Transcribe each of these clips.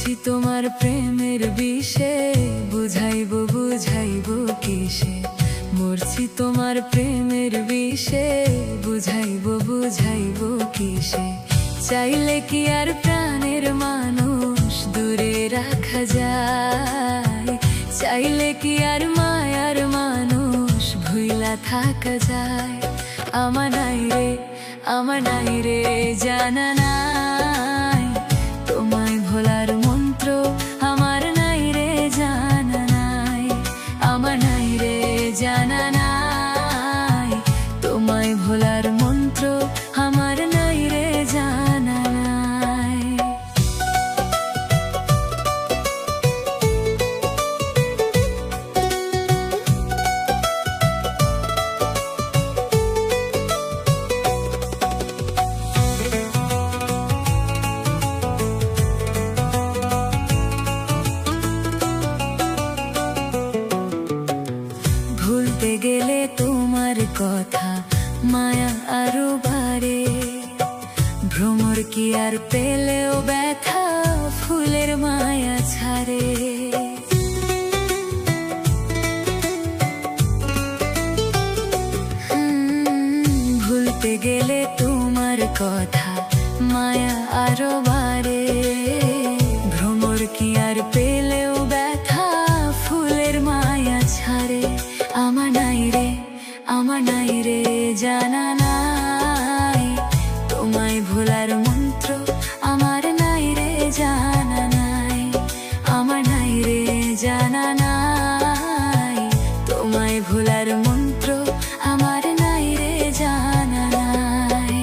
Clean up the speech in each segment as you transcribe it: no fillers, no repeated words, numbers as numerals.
মরছি তোমার প্রেমের বিষে, বুঝাইবো বুঝাইবো কিসে। মরছি তোমার প্রেমের বিষে, বুঝাইবো বুঝাইবো কিসে। চাইলে কি আর প্রাণের মানুষ দূরে রাখা যায়? চাইলে কি আর মায়ার মানুষ ভুইলা থাকা যায়? আমার নাই রে জানা নাই, তোমায় ভোলার মন্ত্র আমার নাই রে জানা নাই। আমার নাই রে জানা নাই, তোমায় ভোলার মন্ত্র আমার নাই রে জানা নাই। ভুলতে গেলে তোমার কথা মায়া আরো বাড়ে, ভ্রমর কি আর পেলেও ব্যথা ফুলের মায়া ছাড়ে। ভুলতে গেলে তোমার কথা মায়া আরো বাড়ে, ভ্রমর কি আর পেলেও ব্যথা ফুলের মায়া ছাড়ে। আমার নাই রে জানা নাই, তোমায় ভোলার মন্ত্র আমার নাই রে জানা নাই। আমার নাই রে জানা নাই, তোমায় ভোলার মন্ত্র আমার নাই রে জানা নাই।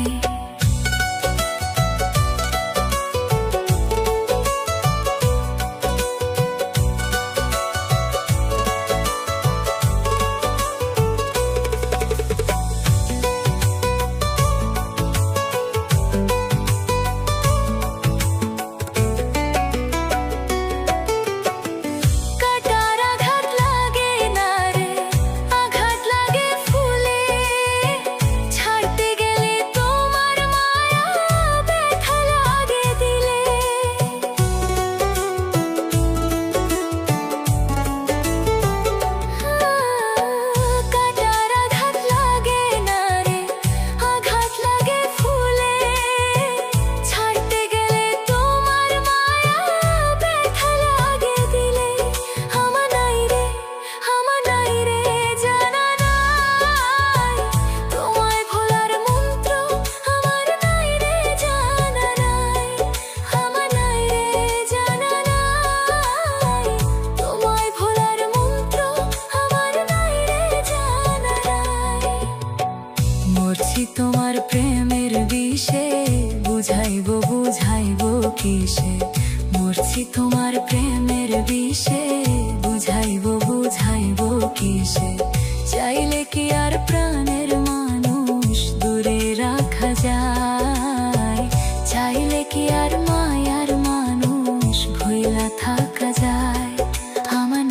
মরছি তোমার প্রেমের বিষে, বুঝাইবো বুঝাইবো কিসে। মরছি তোমার প্রেমের বিষে, বুঝাইবো বুঝাইবো কিসে। চাইলে কি আর প্রাণের মানুষ দূরে রাখা যায়? চাইলে কি আর মায়ার মানুষ ভুইলা থাকা যায়? আমার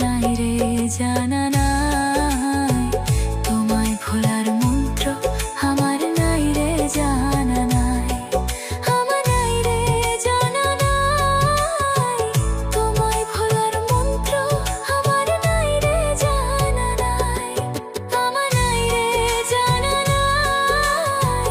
নাই রে জানা নাই, তোমায় ভোলার মন্ত্র আমার নাই রে জানা নাই। আমার নাই রে জানা নাই, তোমায় ভোলার মন্ত্র আমার নাই রে জানা নাই। আমার নাই রে জানা নাই,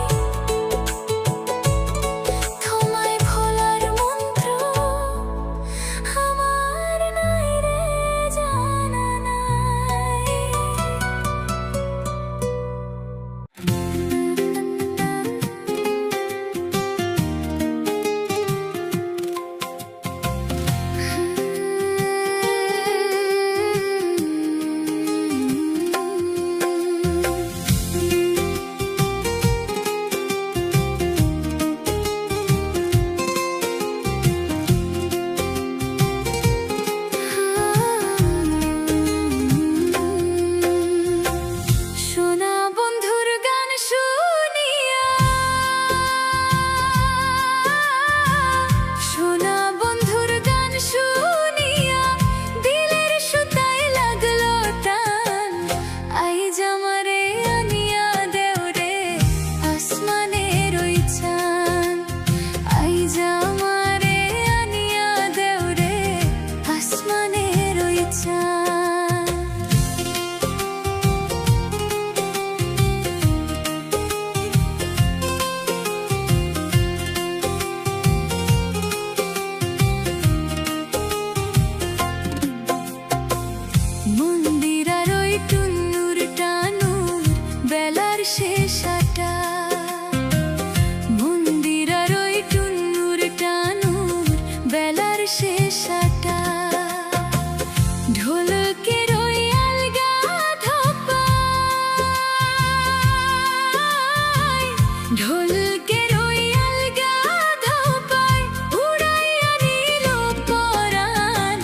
ঢোলকের ওই আলগা ধপায় উড়াইয়া নিল পরাণ।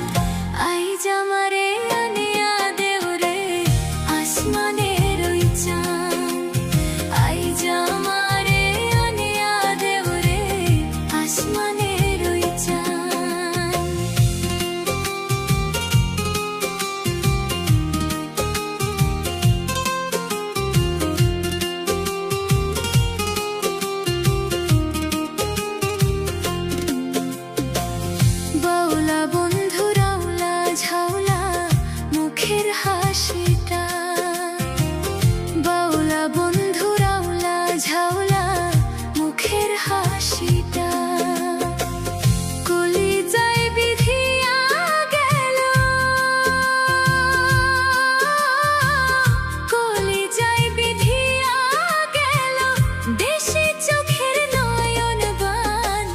আইজ আমারে আনিয়া দেও রে আসমানের ওই চাঁদ। আইজ আমারে আনিয়া দেও রে আসমানের ওই চাঁদ। বাউলা বন্ধু রাউলা ঝাউলা মুখের হাসিটা। বাউলা বন্ধু রাউলা ঝাউলা মুখের হাসিটা। কলিজায় বিধিয়া গেল, কলিজায় বিধিয়া গেল দেশি চোখের নয়ন বান।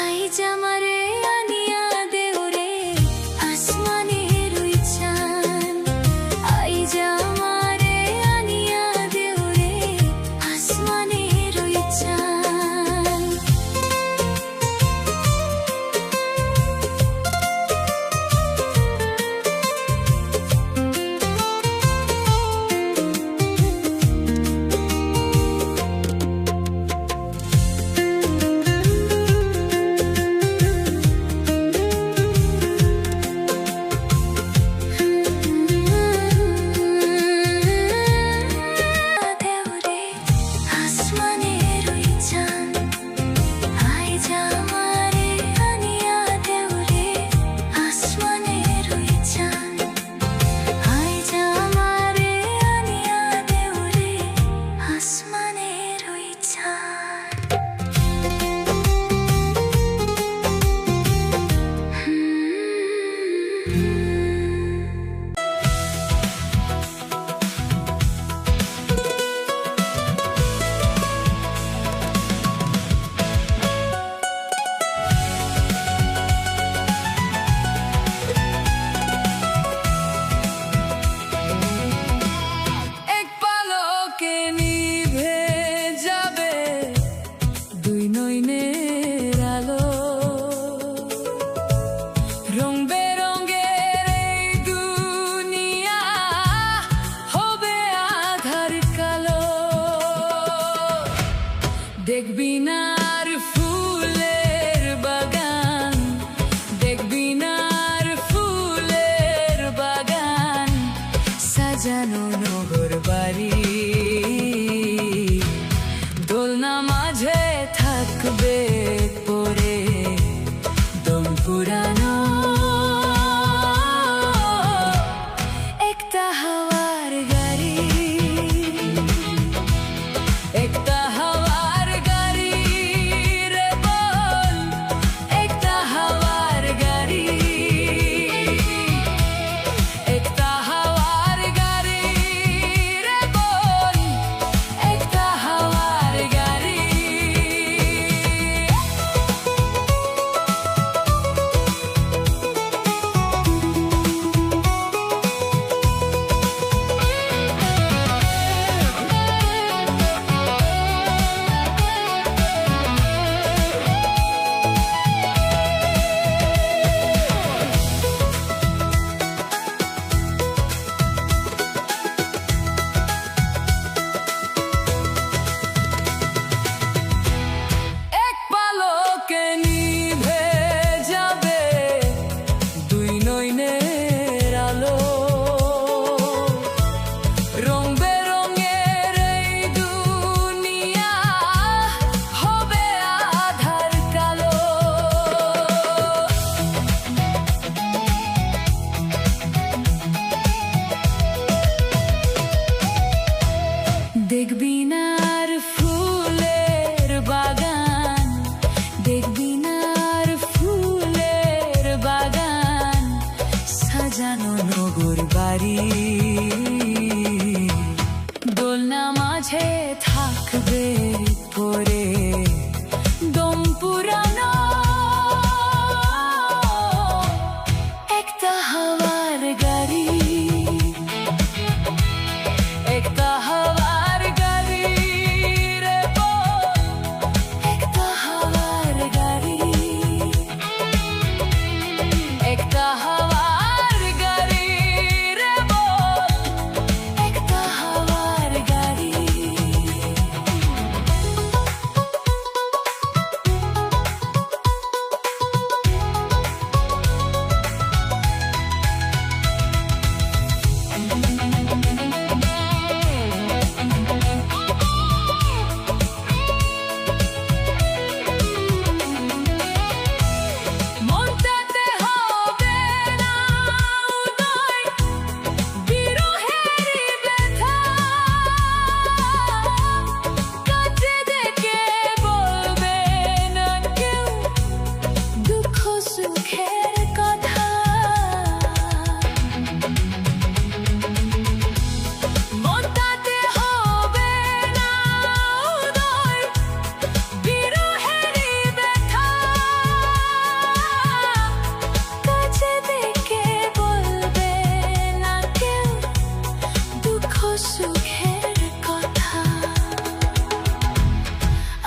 আইজ আমারে আনিয়া দেও রে আসমানের ওই চাঁদ। আইজ আমারে আনিয়া দেও রে আসমানের ওই চাঁদ। দেও রে আসমানের ওই চাঁদ। আইজ আমারে আনিয়া দেও রে আসমানের ওই চাঁদ। আইজ আমারে আনিয়া দেও রে আসমানের ওই চাঁদ। এক পালকে নিভে যাবে দুই নয়নের আলো। রং বেরঙের এই দুনিয়া হবে আধার কালো। দেখবি না আর ফুলের বাগান, দেখবি না আর ফুলের বাগান সাজানো নগর বাড়ি। দোলনা মাঝে থাকবে পরে দম পুরানো একটা হাওয়ার গাড়ি। একটা হাওয়ার গাড়ি রে বল, একটা হাওয়ার গাড়ি। একটা হাওয়ার গাড়ি রে বল, একটা হাওয়ার গাড়ি।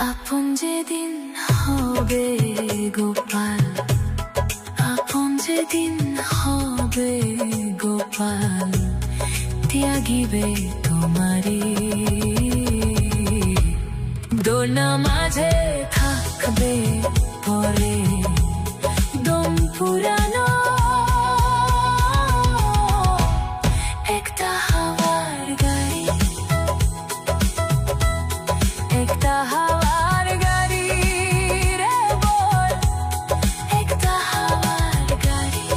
আপন যেদিন হবে গোপাল, আপন যেদিন হবে গোপাল, ত্যাগিবে তোমারি দোলনা মাঝে থাকবে পরে দম পুরানো একটা হাওয়ার গাড়ি, একটা হাওয়ার গাড়ি রে বল, একটা হাওয়ার গাড়ি,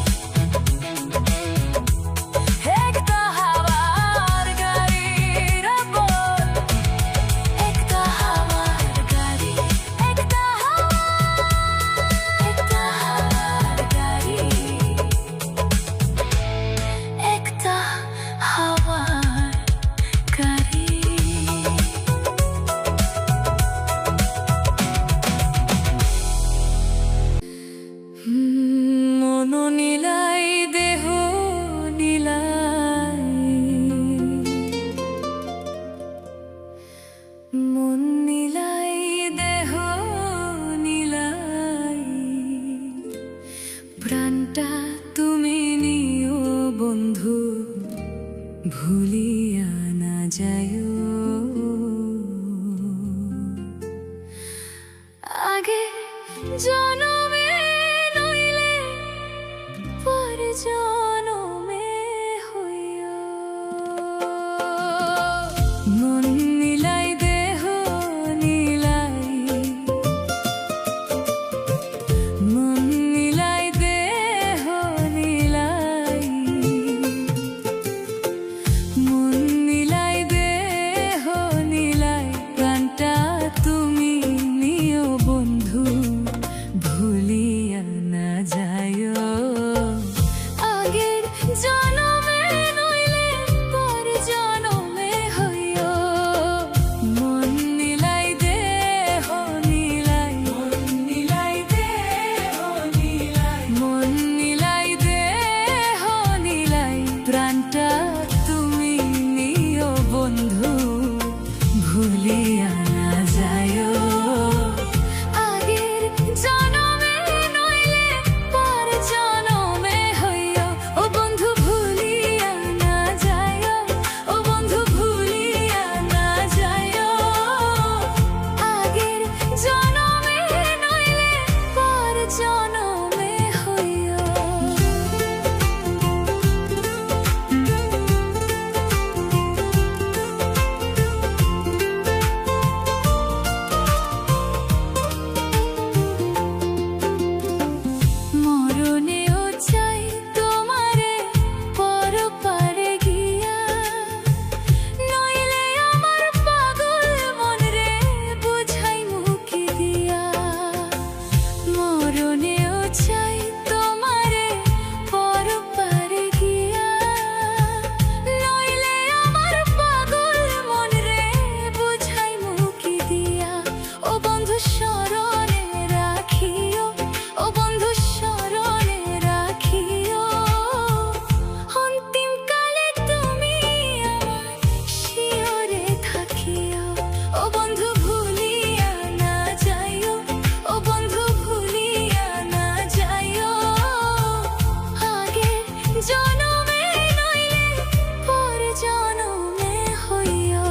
একটা হাওয়ার গাড়ি রে বল, একটা হাওয়ার গাড়ি, একটা হাওয়ার গাড়ি, একটা হাওয়ার গাড়ি। মন নীলাই দেহ নীলাই, মন নীলাই দেহ নীলাই, প্রাণটা তুমি নিও বন্ধু, ভুলিয়া না যায়ো আগে জনমে নইলে পর জনমে হইও। মন নীলাই দেহ নীলাই, মন নীলাই দেহ নীলাই, মন নীলাই দেহ নীলাই, প্রাণটা তুমি নিও বন্ধু, ভুলিয়া না যায়ো আগের জনমে নইলে পর জনমে হইও। মন নীলাই দেহ নীলাই, মন নীলাই দেহ নীলাই, মন নীলাই দেহ নীলাই, প্রাণটা তুমি নিও বন্ধু, ভুলিয়া না যায়ো আগের জনমে নইলে পর জনমে হইও। ও বন্ধু ভুলিয়া না যায়ো, ও বন্ধু ভুলিয়া না যায়ো আগের জনমে নইলে পর জনমে হইও। মরণেও চাই তোমারে পরপারে গিয়া, নইলে আমার পাগল মন রে বুঝাই মুখি দিয়া। মরণেও চাই তোমারে পরপারে গিয়া, নইলে আমার পাগল মন রে বুঝাই মুখি দিয়া। ও বন্ধু স্মরণে রাখিও, ও বন্ধু স্মরণে রাখিও, অন্তিম কালে তুমি আমার শিয়রে থাকিও। ও বন্ধু ভুলিয়া না যাইও, ও বন্ধু ভুলিয়া না যাইও আগের জনমে নইলে পর জনমে হইও।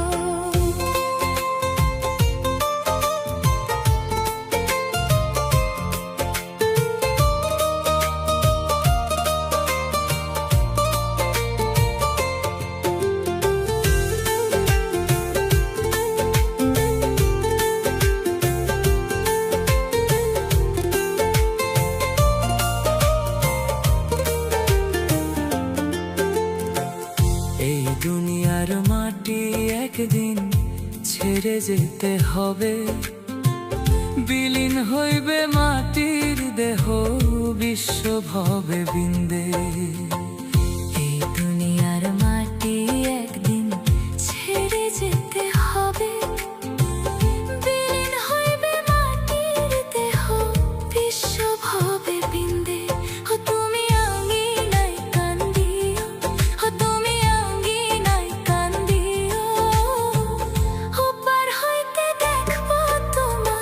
এই দুনিয়ার মাটি একদিন ছেড়ে যেতে হবে, বিলীন হইবে মাটির দেহ বিশ্ব ভবে বিন্দে। এই দুনিয়ার মাটি একদিন ছেড়ে যেতে হবে, বিলীন হইবে মাটির দেহ বিশ্ব ভবে বিন্দে। ও তুমি আঙ্গিনায় কান্দিও, ও তুমি আঙ্গিনায় কান্দিও, ও পার হইতে দেখবো তোমার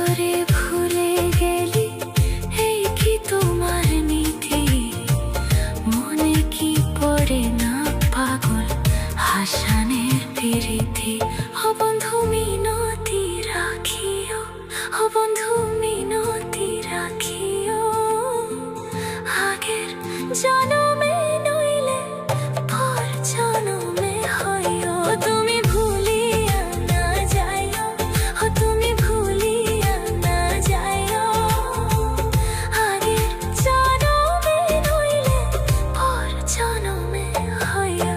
করে ভুলে গেলি, এই কি তোমার নীতি? মনে কি পড়ে না পাগল হাসানের প্রীতি? ও বন্ধু মিনতি রাখিও, ও বন্ধু মিনতি রাখিও, আগের জনমে নইলে পর জনমে হইও। তুমি ভুলিয়া না যাইও, ও তুমি ভুলিয়া না যাইও, আগের জনমে নইলে পর জনমে হইও।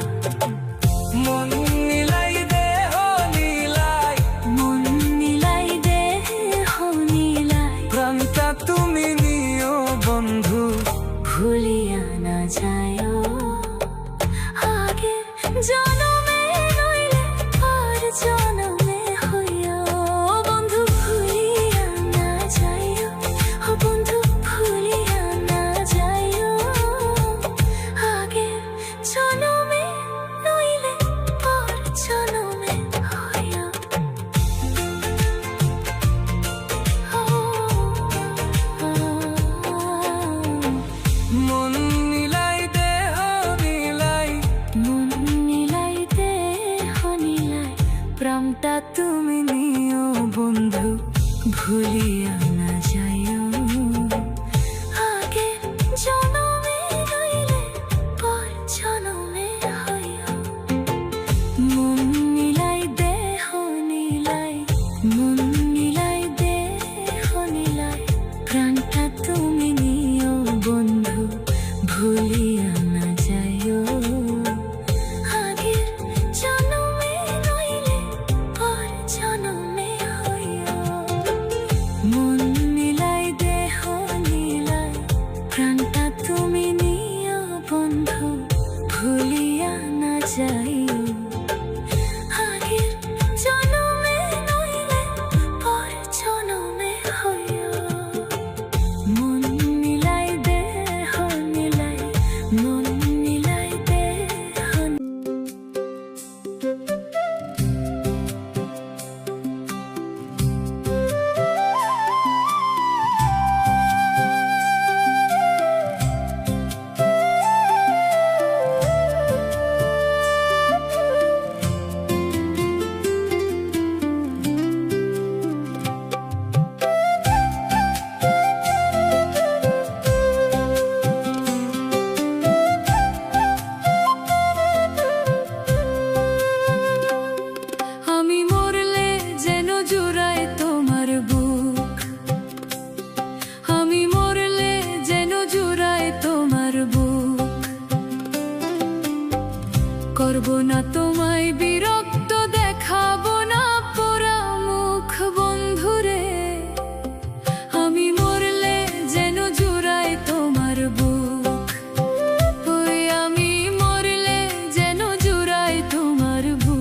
মন নিলাই দেহ নিলাই, মন নিলাই দেহ নিলাই, প্রাণটা তুমি নিও বন্ধু, ভুলিয়া না যাইও, আগের জনমে নইলে পর জনমে হইও। বন্ধু ভুলিয়া না যাইও, ও বন্ধু ভুলিয়া না যাইও, আগের জনমে নইলে পর জনমে হইও। মন নিলাই দেহ নিলাই, মন নিলাই দেহ নিলাই, প্রাণটা তুমি নিও বন্ধু, ভুলিয়া না যাইও, আগের জনমে নইলে পর জনমে হইও। মন নিলাই দেহ নিলাই, মন নিলাই দেহ নিলাই, প্রাণটা তুমি নিও বন্ধু, ভুলিয়া না যাইও, আগের জনমে নইলে পর জনমে হইও। মন নিলাই দেহ নিলাই, প্রাণটা তুমি নিও বন্ধু, ভুলিয়া না যাইও, আগের জনমে নইলে পর জনমে হইও। মন নিলাই দেহ নিলাই, মন নিলাই দেহ। আমি মরলে যেন জুড়ায় তোমার বুক, আমি মরলে যেন জুড়ায় তোমার বুক, করব না তোমায় বিরক্ত, দেখাবো না পোড়া মুখ বন্ধুরে। আমি মরলে যেন জুড়ায় তোমার বুক, ওই আমি মরলে যেন জুড়ায় তোমার বুক।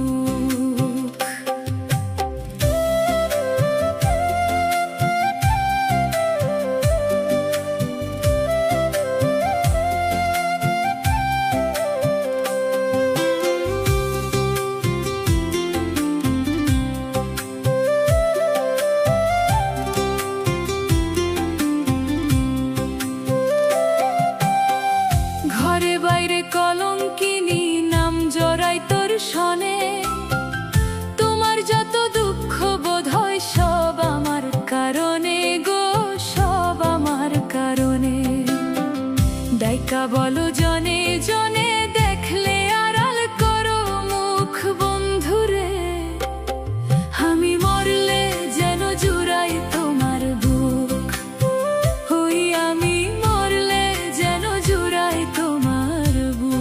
ঘরে বাইরে কলঙ্কিনী নাম জড়াই তোর সনে, তোমার যত দুঃখ বোধ হয় সব আমার কারণে গো, সব আমার কারণে। ডাইকা বলো জনে জনে, দেখলে আড়াল করো মুখ বন্ধুরে। আমি মরলে যেন জুড়াই তোমার বুক, ওই আমি মরলে যেন জুড়াই তোমার বুক।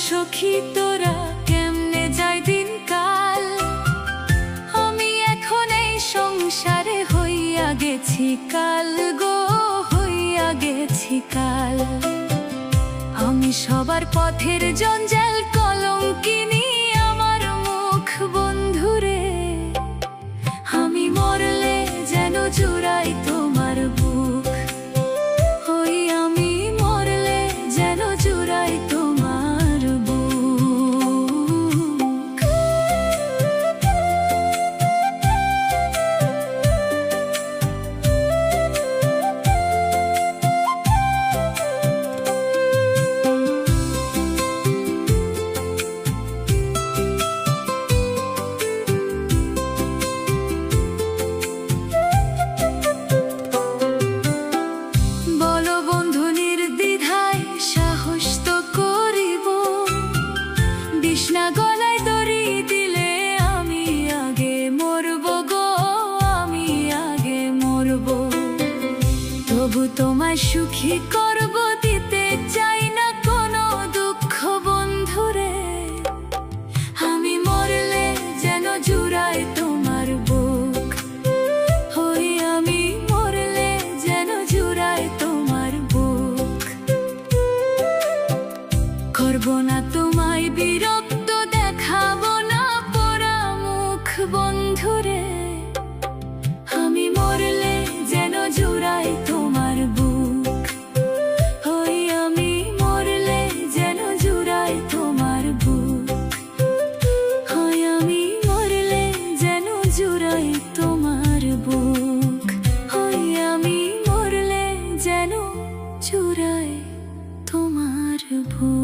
সখী তোরা কেমনে যায় দিনকাল, আমি এখন এই সংসারে হইয়া গেছি কাল গো, হইয়া গেছি কাল। সবার পথের জঞ্জাল কলঙ্কিনী আমার মুখ বন্ধুরে। আমি মরলে যেন জুড়াই তোমার বুক, ওই আমি মরলে যেন জুড়াই তোমার বুক। বলো বন্ধু নির্দ্বিধায় সাহস তো করিব, বিষ্ণা গলায় দড়ি দিলে আমি আগে মরব গো, আমি আগে মরব। তবু তোমায় সুখী করব, দিতে চাই না কোনো দুঃখ বন্ধুরে। আমি মরলে যেন জুড়াই তোমার বুক, ওই আমি মরলে যেন জুড়াই তোমার বুক। করব না তোমায় বিরক্ত, দেখাবো না পোড়া মুখ বন্ধুরে। আমি মরলে যেন জুড়াই তোমার বুক, ওই আমি মরলে যেন জুড়াই তোমার বুক, ওই আমি মরলে যেন জুড়াই তোমার বুক, ওই আমি মরলে যেন জুড়াই তোমার বুক।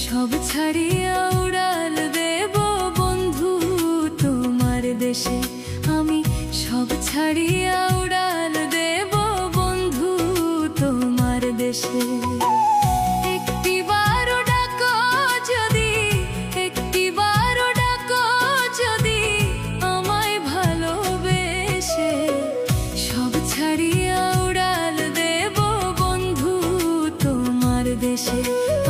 সব ছাড়িয়া উড়াল দেব বন্ধু তোমার দেশে, আমি সব ছাড়িয়া উড়াল দেব বন্ধু তোমার দেশে। একটিবারও ডাকো যদি, একটিবারও ডাকো যদি আমায় ভালোবেসে, সব ছাড়িয়া উড়াল দেব বন্ধু তোমার দেশে।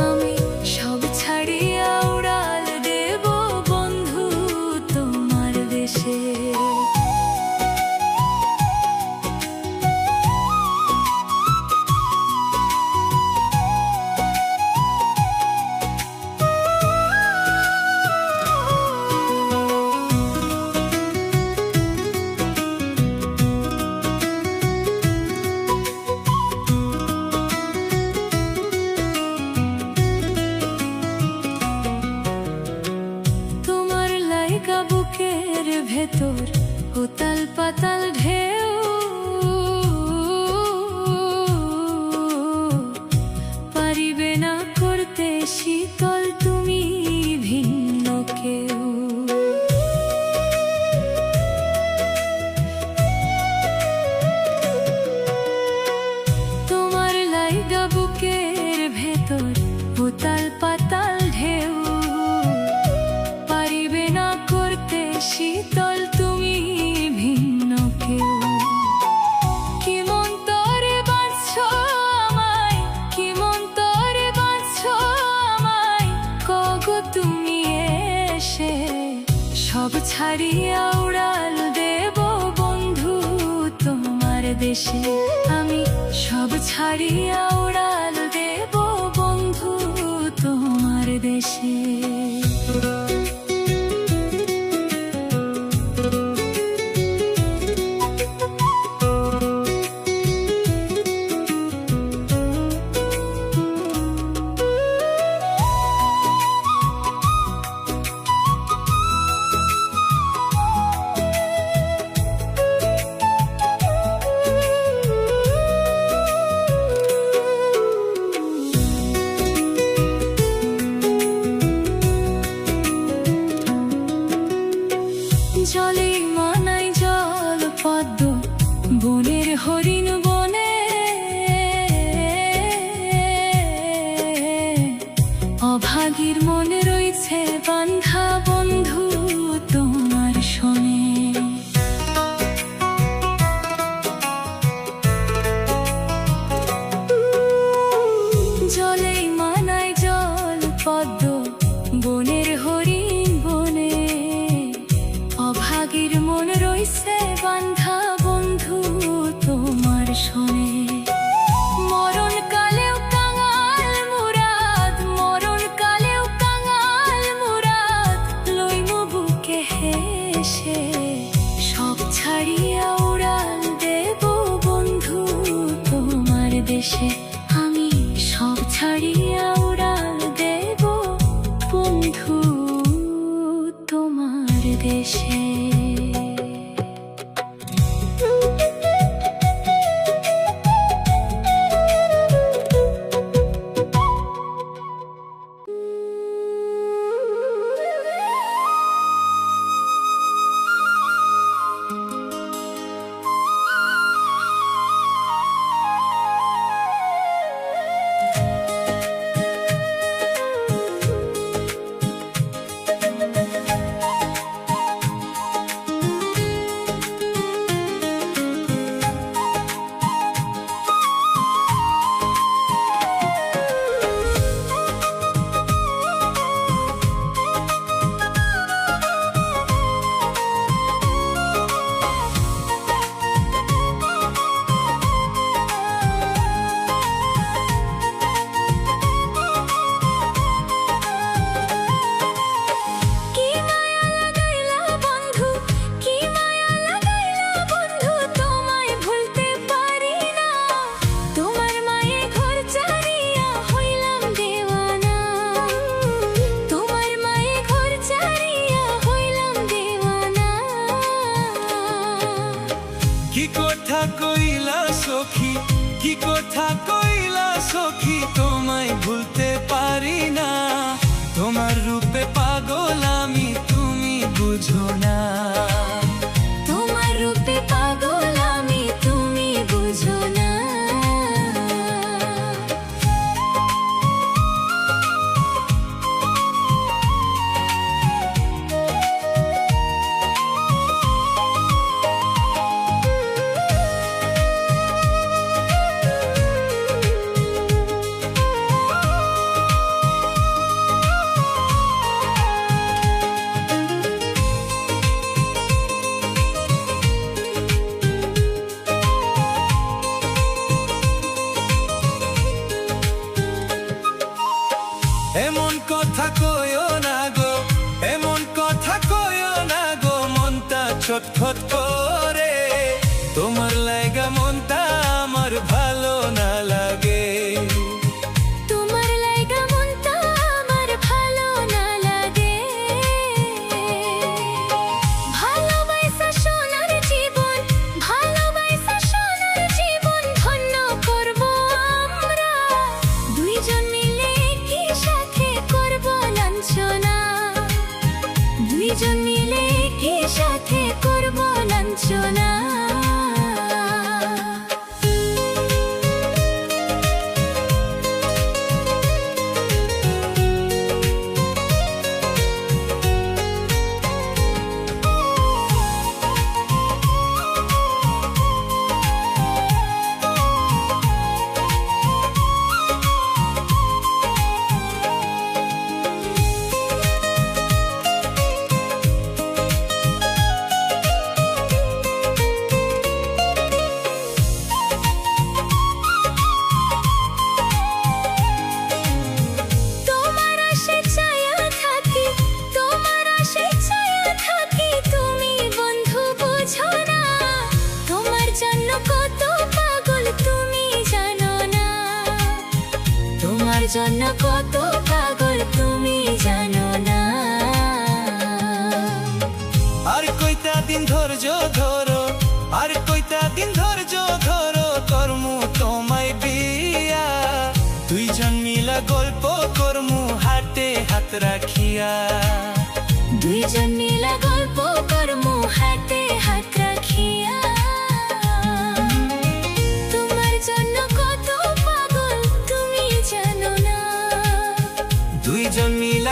আমি সব ছাড়িয়া উড়াল দেব বন্ধু তোমার দেশে। বুকের ভেতর উতাল পাতাল ঢেউ, পারিবে না করতে শীতল তুমি ভিন্ন কেউ। তোমার লাইগা বুকের ভেতর উতাল পাতাল ঢেউ, পারিবে না করতে শীতল তুমি ভিন্ন কেউ। কি মন তোরে বাঁধছো আমায়, কি মন তোরে বাঁধছো আমায়, কগো তুমি এসে। সব ছাড়িয়া উড়াল দেব বন্ধু তোমার দেশে, আমি সব ছাড়িয়া উড়াল দেব বন্ধু তোমার দেশে। অভাগীর মনে রয়েছে বান্ধা বন্ধু তোমার শোনে। জলেই মানায় জল পদ্ম বনের হরিণ বনে, অভাগীর মন রইছে বান্ধা বন্ধু তোমার শোনে। মরণ কালেও কাঙাল মুরাদ, মরণ কালেও কাঙাল মুরাদ, লইমু বুকে হেসে সব ছাড়িয়া উড়াল দেব বন্ধু তোমার দেশে। আমি সব ছাড়িয়া উড়াল দেব বন্ধু তোমার দেশে। কি কথা কইলা সখী, কি কথা কইলা সখী, তোমায় ভুলতে পারি না। তোমার রূপে পাগল আমি, তুমি বুঝো না। তোমার রূপে পাগল আমি, তুমি বুঝো না। এমন কথা কইও না গো, এমন কথা কইও না গো, মনটা ছটফট করে। তোমার লাগা মনটা আমার ভালো না লাগে। তোমার লাগা মনটা আমার ভালো না লাগে। ভালোবাসা সোনার জীবন, ভালোবাসা সোনার জীবন ধন্য করব আমরা। দুইজন মিলে কি সাথে করব লাঞ্ছনা, দুইজন মিলে কি সাথে করব লাঞ্ছনা। তোমার জন্য কত পাগল তুমি জানো না। আর কইটা দিন ধৈর্য ধরো, আর কইটা দিন ধৈর্য ধরো, করমু তোমায় বিয়া। দুইজন মিলা গল্প করমু হাতে হাত রাখিয়া। দুইজন মিলা গল্প করমু হাতে হাত রাখিয়া। তোমার জন্য কত পাগল তুমি জানো না। দুইজন মিলা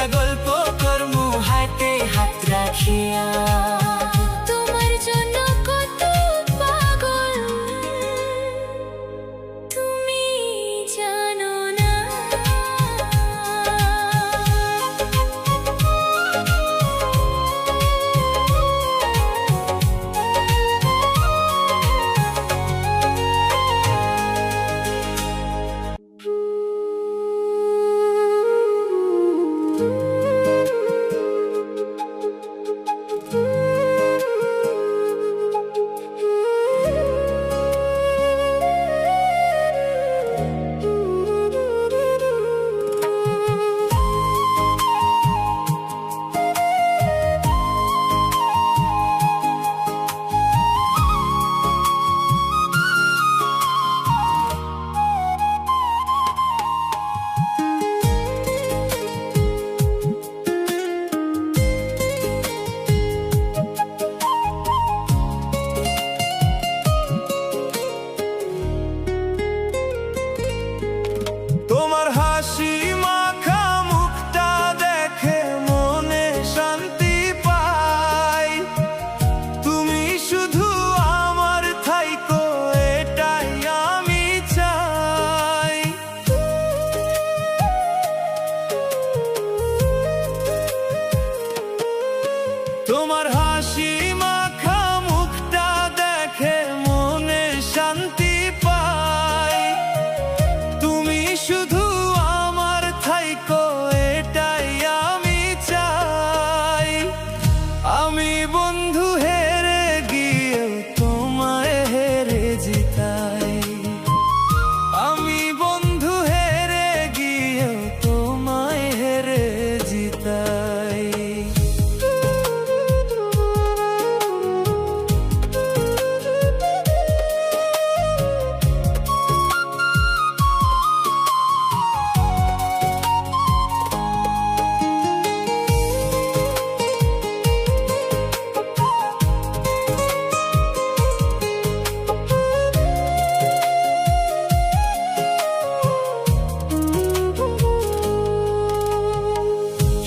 তোমার হাসি মাখা মুখটা দেখে মনে শান্তি পাই। তুমি শুধু আমার থাইকো, এটাই আমি চাই। তোমার হাসি মাখা মুখটা দেখে মনে শান্তি পাই। তুমি শুধু আমার থাইকো, এটাই আমি চাই। আমি বন্ধু হেরে গিয়েও তোমায় হেরে জিতাই। আমি বন্ধু হেরে গিয়েও তোমায় হেরে জিতাই।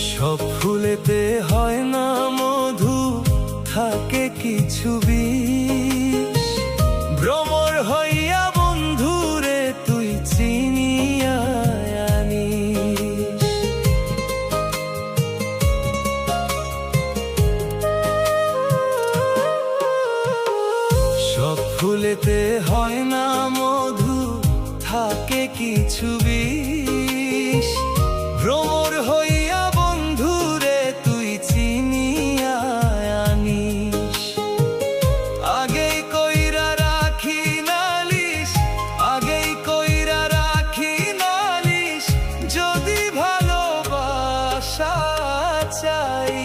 সব ফুলেতে হয় না মধু, থাকে কিছু বিষ। ভ্রমর হইয়া বন্ধুরে তুই চিনিয়া আনিস। সব ফুলেতে হয় না মধু, থাকে কিছু বিষ। ভ্রমর হইয়া বন্ধুরে তুই চিনিয়া আনিস। আগেই কইরা রাখি নালিশ, আগেই কইরা রাখি নালিশ, যদি ভালোবাসা চাই।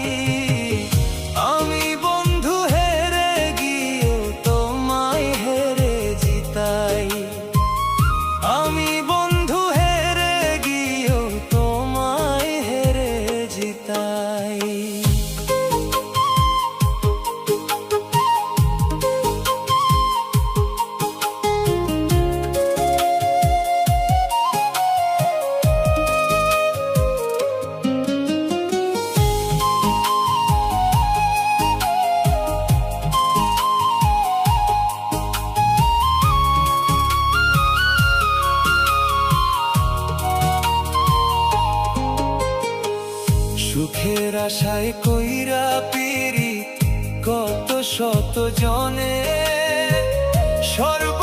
আমি বন্ধু হেরে গিয়েও তোমায় হেরে জিতাই। আমি বন্ধু হেরে গিয়েও তোমায় হেরে জিতাই। সুখের আশায় কইরা পিরিত কত শত জনে, স্বর্গ